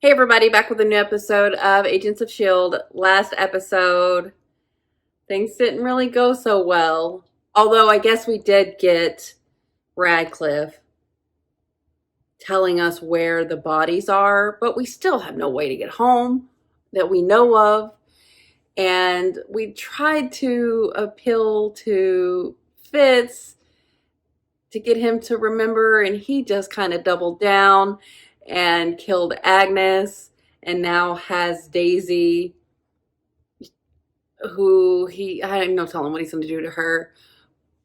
Hey everybody, back with a new episode of Agents of S.H.I.E.L.D. Last episode, things didn't really go so well. Although I guess we did get Radcliffe telling us where the bodies are, but we still have no way to get home that we know of. And we tried to appeal to Fitz to get him to remember, and he just kind of doubled down and killed Agnes, and now has Daisy, who I have no telling what he's going to do to her,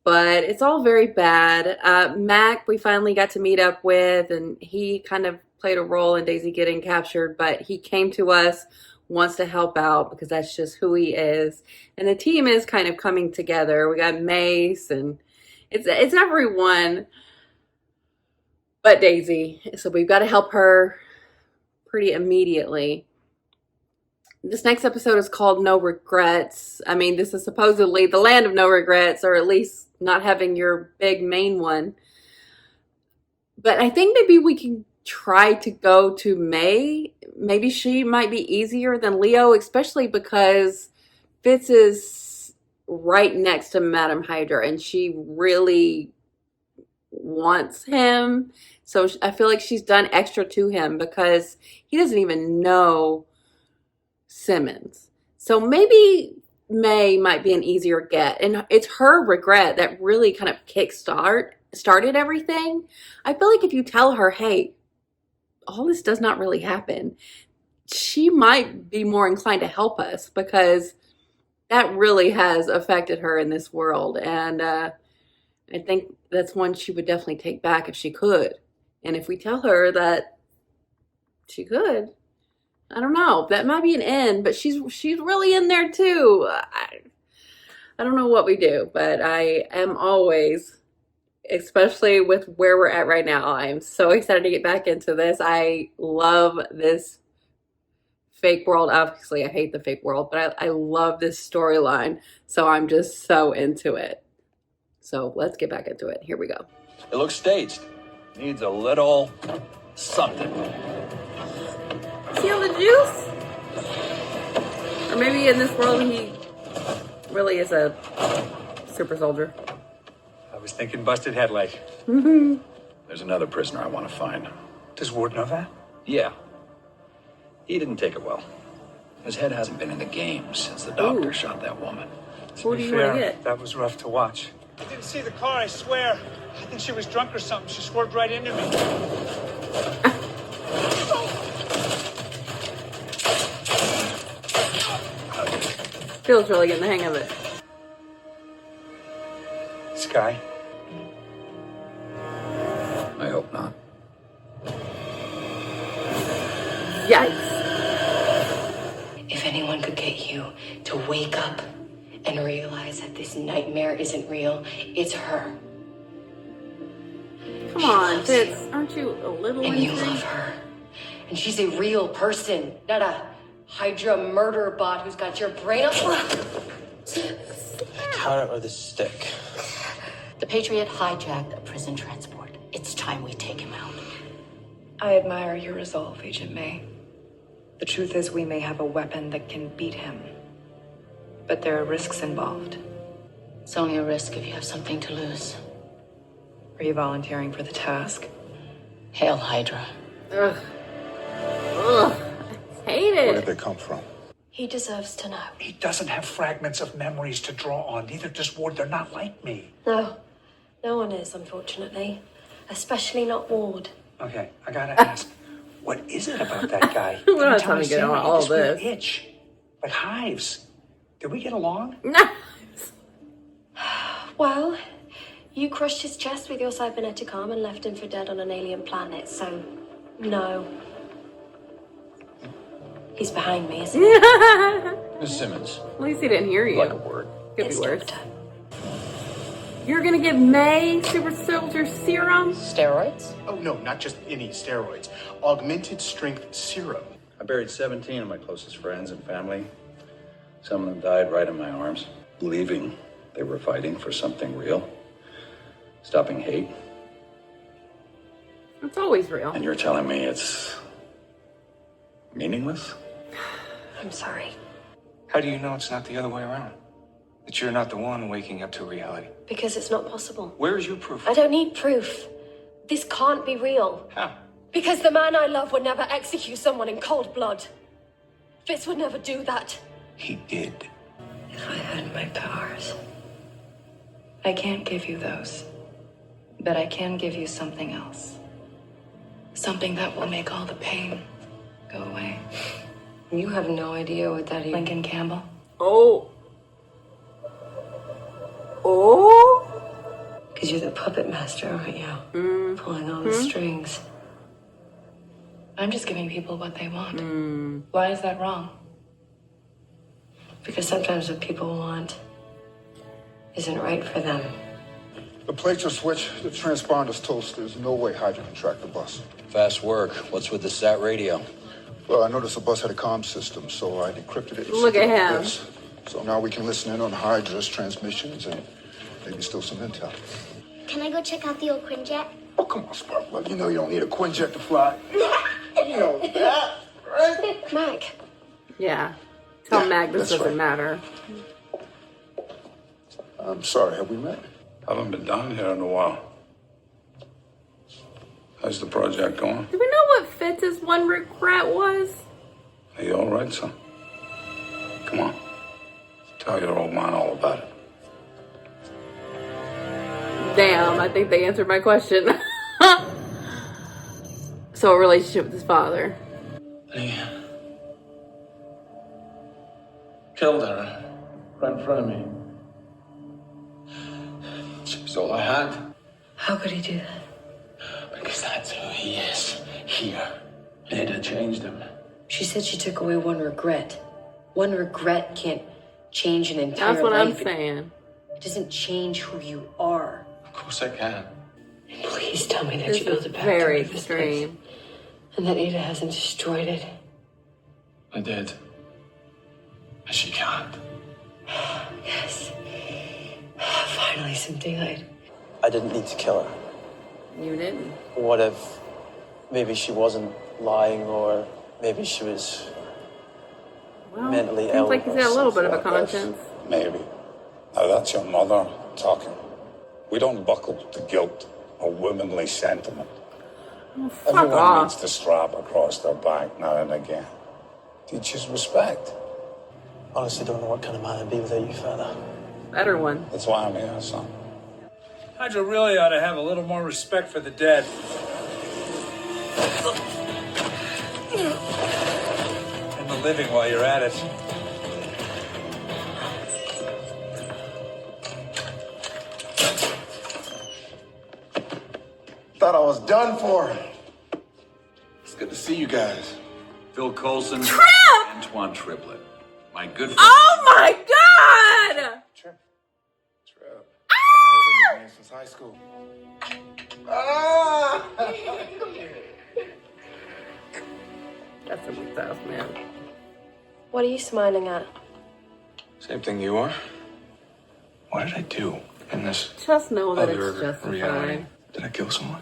but it's all very bad. Mac, we finally got to meet up with, and he kind of played a role in Daisy getting captured, but he came to us, wants to help out because that's just who he is. And the team is kind of coming together. We got Mace, and it's everyone but Daisy. So we've got to help her pretty immediately. This next episode is called No Regrets. I mean, this is supposedly the land of no regrets, or at least not having your big main one. But I think maybe we can try to go to May. Maybe she might be easier than Leo, especially because Fitz is right next to Madame Hydra, and she really wants him. So I feel like she's done extra to him because he doesn't even know Simmons. So maybe May might be an easier get. And it's her regret that really kind of started everything. I feel like if you tell her, hey, all this does not really happen, she might be more inclined to help us, because that really has affected her in this world. And I think that's one she would definitely take back if she could. And if we tell her that she could, I don't know, that might be an end, but she's really in there too. I don't know what we do, but I am always, especially with where we're at right now, I am so excited to get back into this. I love this fake world. Obviously, I hate the fake world, but I love this storyline, so I'm just so into it. So let's get back into it. Here we go. It looks staged. Needs a little something. Steal the juice? Or maybe in this world he really is a super soldier. I was thinking busted headlight. There's another prisoner I want to find. Does Ward know that? Yeah. He didn't take it well. His head hasn't been in the game since the doctor shot that woman. Who do you want to get? That was rough to watch. I didn't see the car, I swear. I think she was drunk or something. She swerved right into me. Phil's really getting the hang of it. Sky? I hope not. Yikes. If anyone could get you to wake up and realize that this nightmare isn't real, it's her. Come on, Fitz. Aren't you a little And you intrigued? love her. And she's a real person, not a Hydra murder bot who's got your brain up. The carrot or the stick? The Patriot hijacked a prison transport. It's time we take him out. I admire your resolve, Agent May. The truth is, we may have a weapon that can beat him. But there are risks involved. It's only a risk if you have something to lose. Are you volunteering for the task? Hail Hydra. Ugh. Ugh. I hate Where it. did they come from? He deserves to know. He doesn't have fragments of memories to draw on. Neither does Ward. They're not like me. No, no one is, unfortunately. Especially not Ward. Okay, I gotta ask. What is it about that guy? We're not Every time trying I to see get him, on I all this weird this. itch. Like hives. Did we get along? No. Well, you crushed his chest with your cybernetic arm and left him for dead on an alien planet, so no. He's behind me, isn't he? Miss Simmons, At least he didn't hear you. like a word. Could be It's worse. Doctor. You're gonna give May super soldier serum? Steroids? Oh, no, not just any steroids. Augmented strength serum. I buried 17 of my closest friends and family. Some of them died right in my arms, believing they were fighting for something real. Stopping hate. It's always real. And you're telling me it's Meaningless? I'm sorry. How do you know it's not the other way around? That you're not the one waking up to reality? Because it's not possible. Where is your proof? I don't need proof. This can't be real. How? Because the man I love would never execute someone in cold blood. Fitz would never do that. He did. If I had my powers, I can't give you those. But I can give you something else. Something that will make all the pain go away. You have no idea what that is. Lincoln Campbell. Oh. Oh. Because you're the puppet master, aren't you? Pulling all the strings. I'm just giving people what they want. Why is that wrong? Because sometimes what people want isn't right for them. The plates are switched. The transponder's toast. There's no way Hydra can track the bus. Fast work. What's with the sat radio? Well, I noticed the bus had a comm system, so I decrypted it. Look at him. This. So now we can listen in on Hydra's transmissions and maybe steal some intel. Can I go check out the old Quinjet? Oh, come on, Sparkplug. You know you don't need a Quinjet to fly. You know that, right? Mac. Yeah. Tell Mag this that's doesn't right. matter. I'm sorry, have we met? Haven't been down here in a while. How's the project going? Do we know what Fitz's one regret was? Are you all right, son? Come on. Tell your old man all about it. Damn, I think they answered my question. So a relationship with his father. He killed her right in front of me. She was all I had. How could he do that? Because that's who he is. Here. And it had changed him. She said she took away one regret. One regret can't change an entire That's what life. I'm saying. It doesn't change who you are. Of course I can. Please tell me that This you built is it back very into this place. extreme. And that Ada hasn't destroyed it. I did. And she can't. Yes. Finally, some daylight. I didn't need to kill her. You didn't. What if maybe she wasn't lying, or maybe she was Well, mentally seems ill? like he's or got a little bit of a something like that? conscience. Maybe. Now that's your mother talking. We don't buckle to guilt or womanly sentiment. Oh, fuck Everyone off. needs to strap across their back now and again. Teaches respect. Honestly, don't know what kind of man I'd be without you, Father. Better one. That's why I'm here, son. Hydra really ought to have a little more respect for the dead. And the living while you're at it. Thought I was done for. It's good to see you guys. Phil Coulson, Antoine Triplett. My good friend. Oh my god! Trip. I haven't heard of your name since high school. Ah! That's a big tough, man. What are you smiling at? Same thing you are. What did I do in this Just know that other it's justified. reality? Did I kill someone?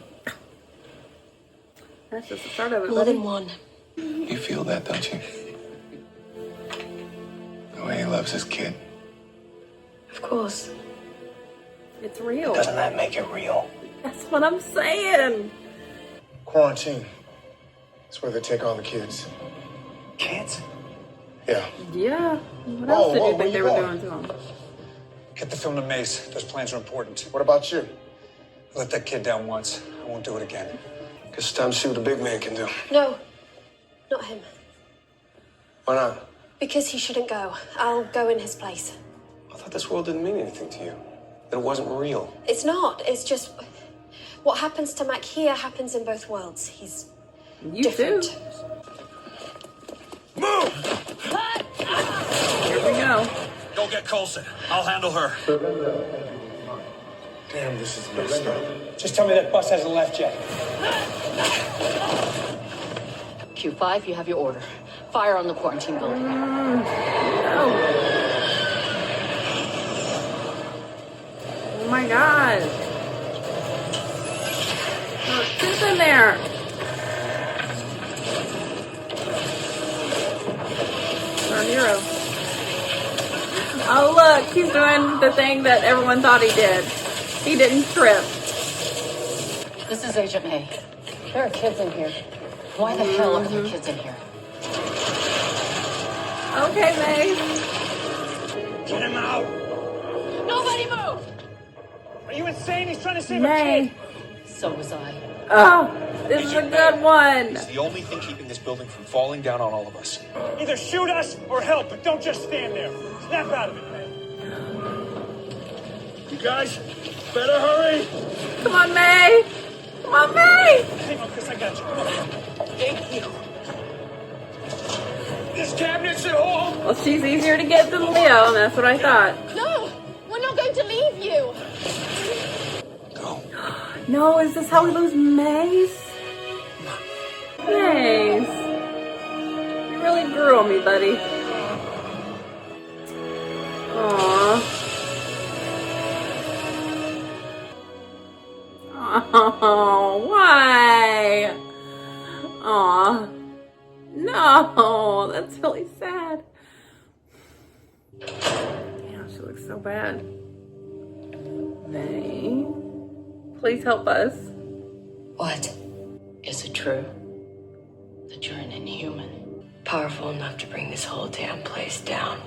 That's just the start of it. Blood buddy. in one. You feel that, don't you? The way he loves his kid. Of course. It's real. Doesn't that make it real? That's what I'm saying. Quarantine. It's where they take all the kids. Kids? Yeah. Yeah. What else Whoa, did whoa, you where think they you were going? doing to him? Get the film to Mace. Those plans are important. What about you? I let that kid down once. I won't do it again. Guess it's time to see what a big man can do. No. Not him. Why not? Because he shouldn't go. I'll go in his place. I thought this world didn't mean anything to you. That it wasn't real. It's not. It's just what happens to Mac here happens in both worlds. He's You different. too. Here we go. Go get Coulson. I'll handle her. Damn, this is messed up. Just tell me that bus hasn't left yet. Q5, you have your order. Fire on the quarantine building. Oh my god. Who's in there? hero. Oh, look, he's doing the thing that everyone thought he did. He didn't trip. This is Agent May. There are kids in here. Why the hell are there kids in here? Okay, Mace. Get him out! Nobody move! Are you insane? He's trying to save a May. kid! So was I. Oh, this is a good one. It's the only thing keeping this building from falling down on all of us. Either shoot us or help, but don't just stand there. Snap out of it, man. You guys better hurry. Come on, May. Come on, May. Hang on, Chris, I got you. Thank you. This cabinet should hold! Well, she's easier to get than Leo, and that's what I thought. No, we're not going to leave you. No, is this how we lose Mace? Mace. You really grew on me, buddy. Aww. Oh, why? Aw. No, that's really sad. Damn, she looks so bad. May, please help us. What? Is it true that you're an inhuman? Powerful enough to bring this whole damn place down?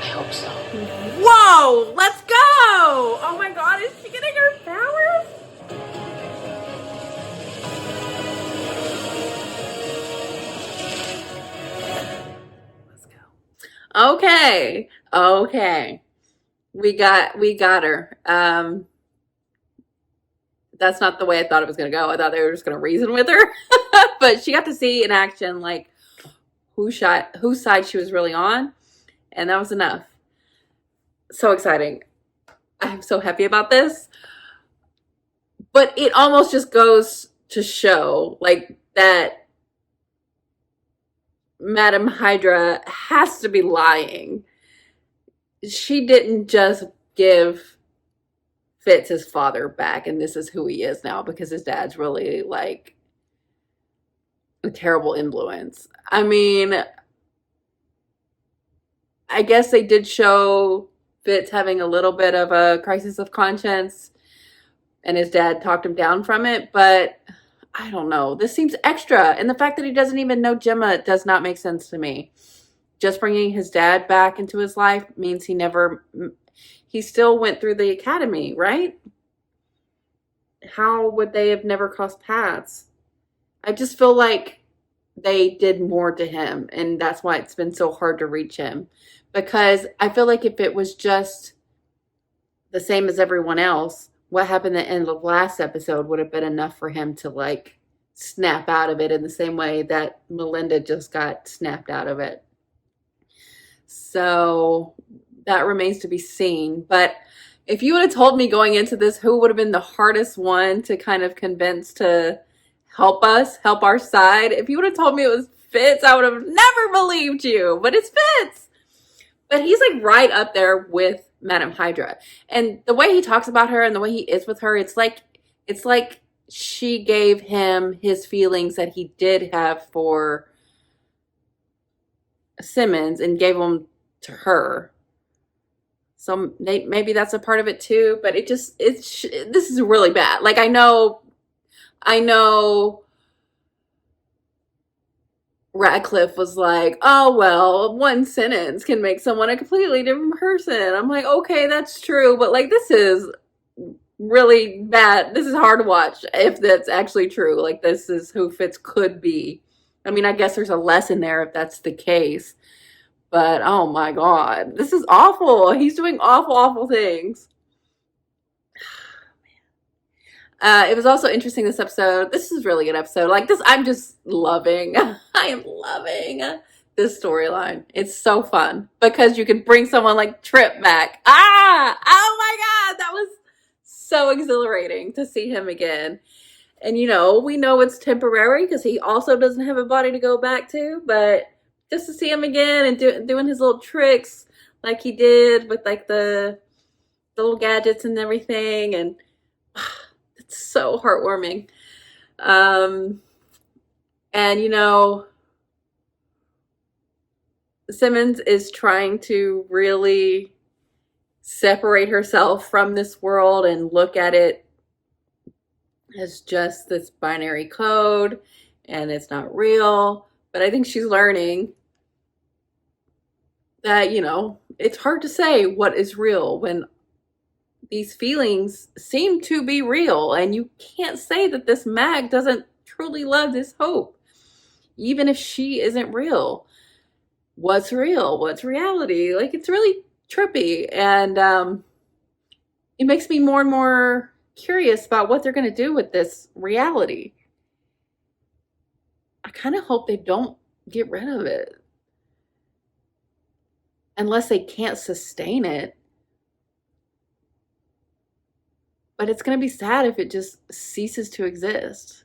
I hope so. Whoa, let's go! Oh my god, is she getting her powers? Let's go. Okay. We got her. That's not the way I thought it was gonna go. I thought they were just gonna reason with her. But she got to see in action like whose side she was really on, and that was enough. So exciting. I'm so happy about this. But it almost just goes to show like that Madam Hydra has to be lying. She didn't just give Fitz his father back and this is who he is now because his dad's really like a terrible influence. I mean, I guess they did show Fitz having a little bit of a crisis of conscience and his dad talked him down from it, but I don't know. This seems extra. And the fact that he doesn't even know Gemma does not make sense to me. Just bringing his dad back into his life means he still went through the academy, right? How would they have never crossed paths? I just feel like they did more to him, and that's why it's been so hard to reach him. Because I feel like if it was just the same as everyone else, what happened at the end of last episode would have been enough for him to like snap out of it in the same way that Melinda just got snapped out of it. So that remains to be seen. But if you would have told me going into this who would have been the hardest one to kind of convince to help us, help our side, if you would have told me it was Fitz, I would have never believed you. But it's Fitz. But he's like right up there with Madam Hydra. And the way he talks about her and the way he is with her, it's like she gave him his feelings that he did have for Simmons and gave them to her. So maybe that's a part of it too, but this is really bad. Like I know Radcliffe was like, oh, well, one sentence can make someone a completely different person. I'm like, okay, that's true. But like, this is really bad. This is hard to watch if that's actually true. Like, this is who Fitz could be. I mean, I guess there's a lesson there if that's the case. But, oh my God, this is awful. He's doing awful, awful things. It was also interesting this episode. This is a really good episode. Like this, I'm just loving. I am loving this storyline. It's so fun because you can bring someone like Trip back. Oh my God, that was so exhilarating to see him again. And we know it's temporary because he also doesn't have a body to go back to. But just to see him again and doing his little tricks like he did with like the little gadgets and everything, and so heartwarming. And, Simmons is trying to really separate herself from this world and look at it as just this binary code and it's not real. But I think she's learning that, it's hard to say what is real when these feelings seem to be real. And you can't say that this Mag doesn't truly love this Hope, even if she isn't real. What's real? What's reality? Like, it's really trippy. And it makes me more and more curious about what they're going to do with this reality. I kind of hope they don't get rid of it. Unless they can't sustain it. But it's going to be sad if it just ceases to exist.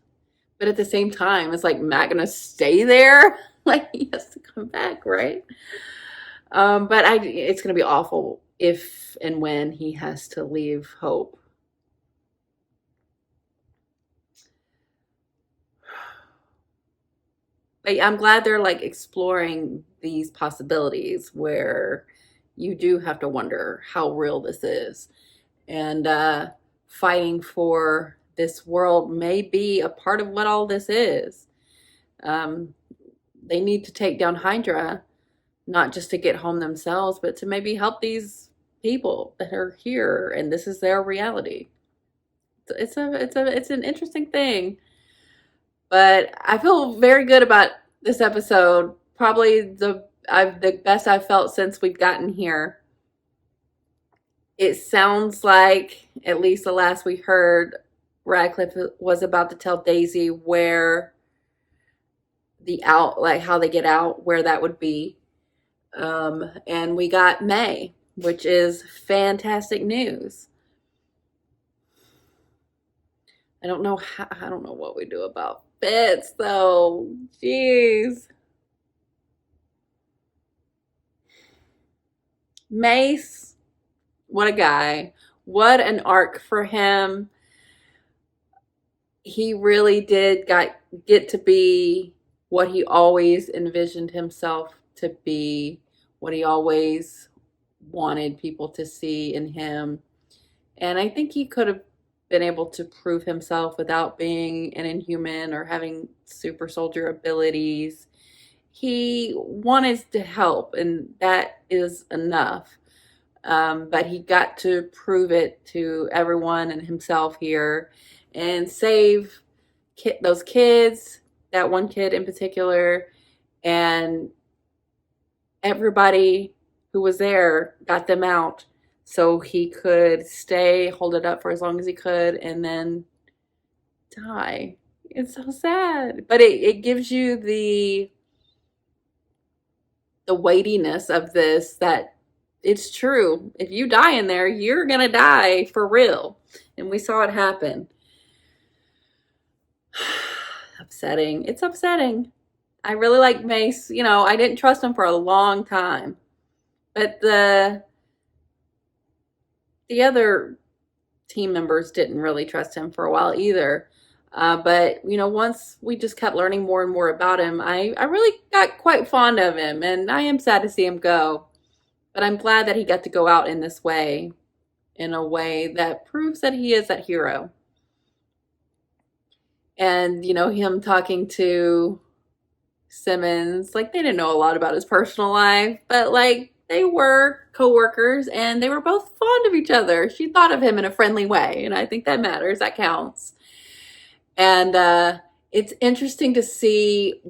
But at the same time, it's like, Matt going to stay there? Like, he has to come back, right? But it's going to be awful if and when he has to leave Hope. But I'm glad they're like exploring these possibilities where you do have to wonder how real this is. And fighting for this world may be a part of what all this is. They need to take down Hydra, not just to get home themselves, but to maybe help these people that are here, and this is their reality. It's an interesting thing, but I feel very good about this episode. Probably the best I've felt since we've gotten here. It sounds like, at least the last we heard, Radcliffe was about to tell Daisy where how they get out, where that would be. And we got May, which is fantastic news. I don't know what we do about Fitz though. Jeez. Mace, what a guy. What an arc for him. He really did get to be what he always envisioned himself to be, what he always wanted people to see in him. And I think he could have been able to prove himself without being an Inhuman or having super soldier abilities. He wanted to help, and that is enough. But he got to prove it to everyone and himself here and save those kids, that one kid in particular, and everybody who was there, got them out so he could stay, hold it up for as long as he could, and then die. It's so sad. But it gives you the weightiness of this, that it's true. If you die in there, you're going to die for real. And we saw it happen. Upsetting. It's upsetting. I really like Mace. I didn't trust him for a long time. But the other team members didn't really trust him for a while either. But, once we just kept learning more and more about him, I really got quite fond of him. And I am sad to see him go. But I'm glad that he got to go out in this way, in a way that proves that he is that hero. And, him talking to Simmons, like, they didn't know a lot about his personal life, but, like, they were co-workers and they were both fond of each other. She thought of him in a friendly way, and I think that matters. That counts. And it's interesting to see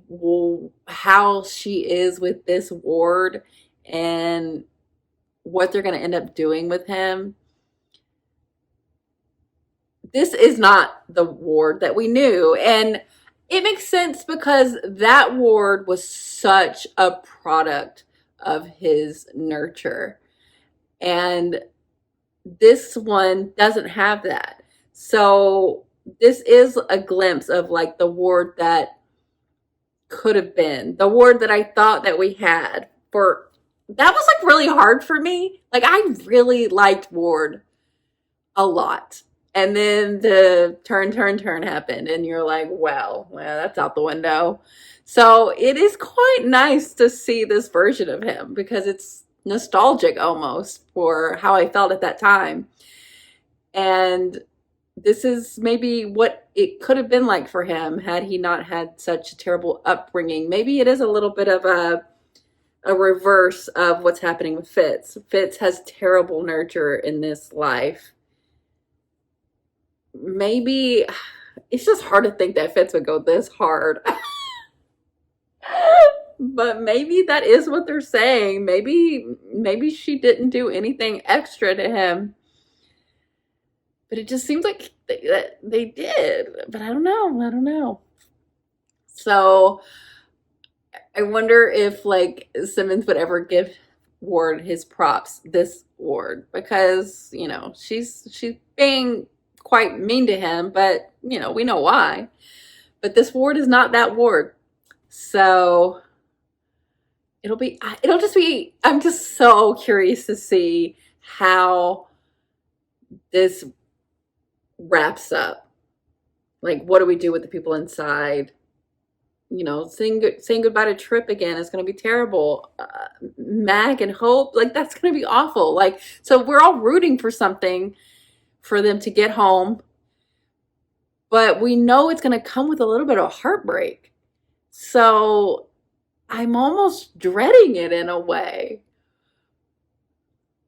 how she is with this Ward and what they're going to end up doing with him. This is not the Ward that we knew. And it makes sense because that Ward was such a product of his nurture. And this one doesn't have that. So this is a glimpse of like the Ward that could have been. The Ward that I thought that we had. That was like really hard for me. Like, I really liked Ward a lot. And then the turn happened, and you're like, well, that's out the window. So it is quite nice to see this version of him because it's nostalgic almost for how I felt at that time. And this is maybe what it could have been like for him had he not had such a terrible upbringing. Maybe it is a little bit of a reverse of what's happening with Fitz. Fitz has terrible nurture in this life. Maybe it's just hard to think that Fitz would go this hard. But maybe that is what they're saying. Maybe she didn't do anything extra to him. But it just seems like they did. But I don't know. I don't know. So I wonder if like Simmons would ever give Ward his props, this Ward, because she's being quite mean to him, but we know why. But this Ward is not that Ward. So I'm just so curious to see how this wraps up. Like, what do we do with the people inside? Saying goodbye to Trip again is going to be terrible. Mag and Hope, like, that's going to be awful. Like, so we're all rooting for something for them to get home, but we know it's going to come with a little bit of heartbreak. So I'm almost dreading it in a way.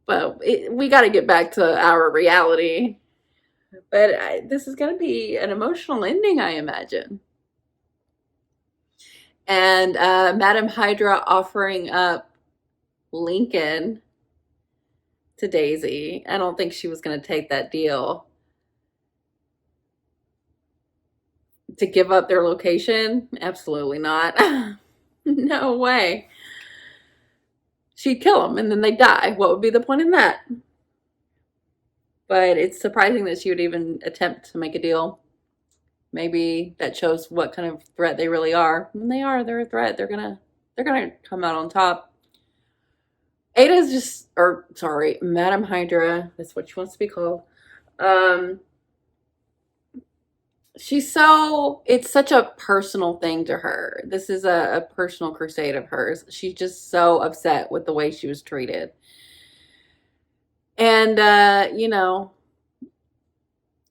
But we got to get back to our reality. But this is going to be an emotional ending, I imagine. And Madame Hydra offering up Lincoln to Daisy. I don't think she was going to take that deal. To give up their location? Absolutely not. No way. She'd kill them and then they die. What would be the point in that? But it's surprising that she would even attempt to make a deal. Maybe that shows what kind of threat they really are. When they're a threat. They're gonna come out on top. Ada's just, or sorry, Madame Hydra, that's what she wants to be called. It's such a personal thing to her. This is a personal crusade of hers. She's just so upset with the way she was treated. And,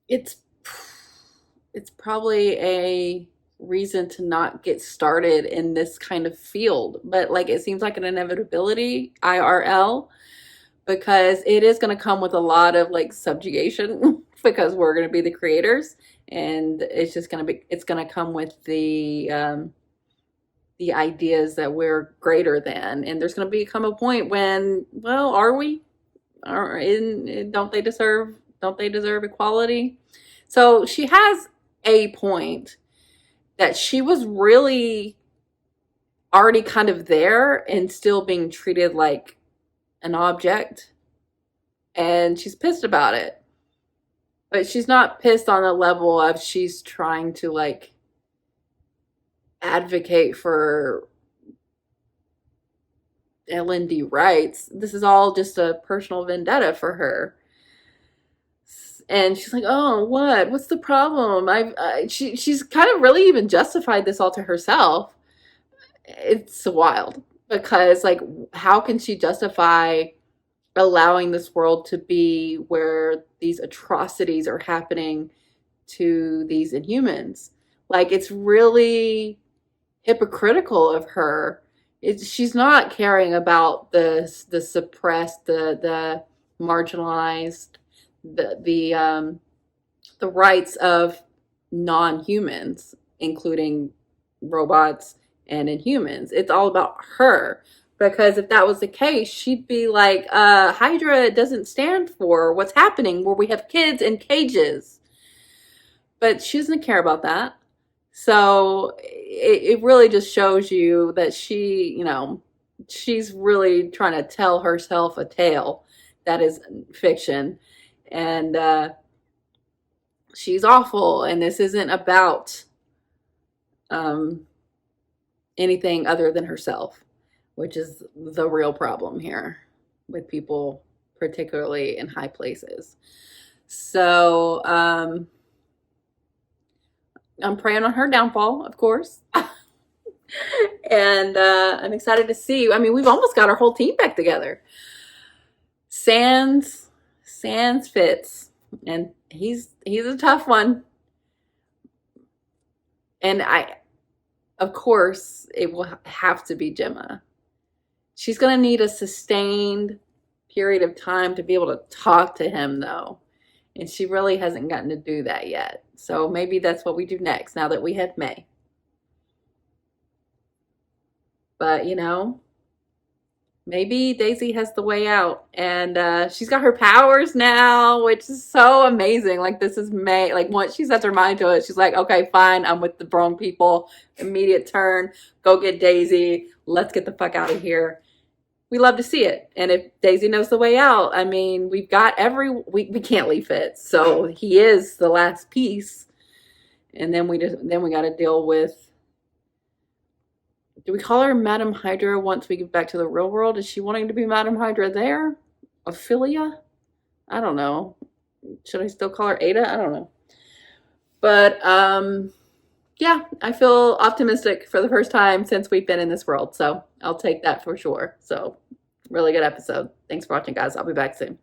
it's probably a reason to not get started in this kind of field. But, like, it seems like an inevitability, IRL, because it is going to come with a lot of, like, subjugation because we're going to be the creators. And it's just going to come with the ideas that we're greater than. And there's going to become a point when, well, are we? Don't they deserve equality? So she has a point that she was really already kind of there and still being treated like an object. And she's pissed about it. But she's not pissed on the level of she's trying to, like, advocate for LND rights. This is all just a personal vendetta for her. And she's like, oh, what? What's the problem? She's kind of really even justified this all to herself. It's wild. Because, like, how can she justify allowing this world to be where these atrocities are happening to these Inhumans? Like, it's really hypocritical of her. She's not caring about the suppressed, the marginalized, the rights of non-humans, including robots and Inhumans. It's all about her. Because if that was the case, she'd be like, Hydra doesn't stand for what's happening where we have kids in cages. But she doesn't care about that. So it really just shows you that she's really trying to tell herself a tale that is fiction. And she's awful. And this isn't about anything other than herself, which is the real problem here with people, particularly in high places. So I'm praying on her downfall, of course. And I'm excited to see. I mean, we've almost got our whole team back together. Sans Fitz, and he's a tough one. And of course, it will have to be Gemma. She's going to need a sustained period of time to be able to talk to him, though. And she really hasn't gotten to do that yet. So maybe that's what we do next, now that we have May. But, you know, maybe Daisy has the way out. And she's got her powers now, which is so amazing. Like, this is May. Like, once she sets her mind to it, she's like, okay, fine, I'm with the wrong people. Immediate turn. Go get Daisy. Let's get the fuck out of here. We love to see it. And if Daisy knows the way out, I mean, we've got we can't leave Fitz. So he is the last piece. And then we got to deal with, do we call her Madam Hydra once we get back to the real world? Is she wanting to be Madam Hydra there? Ophelia? I don't know. Should I still call her Ada? I don't know. But yeah, I feel optimistic for the first time since we've been in this world. So I'll take that for sure. So really good episode. Thanks for watching, guys. I'll be back soon.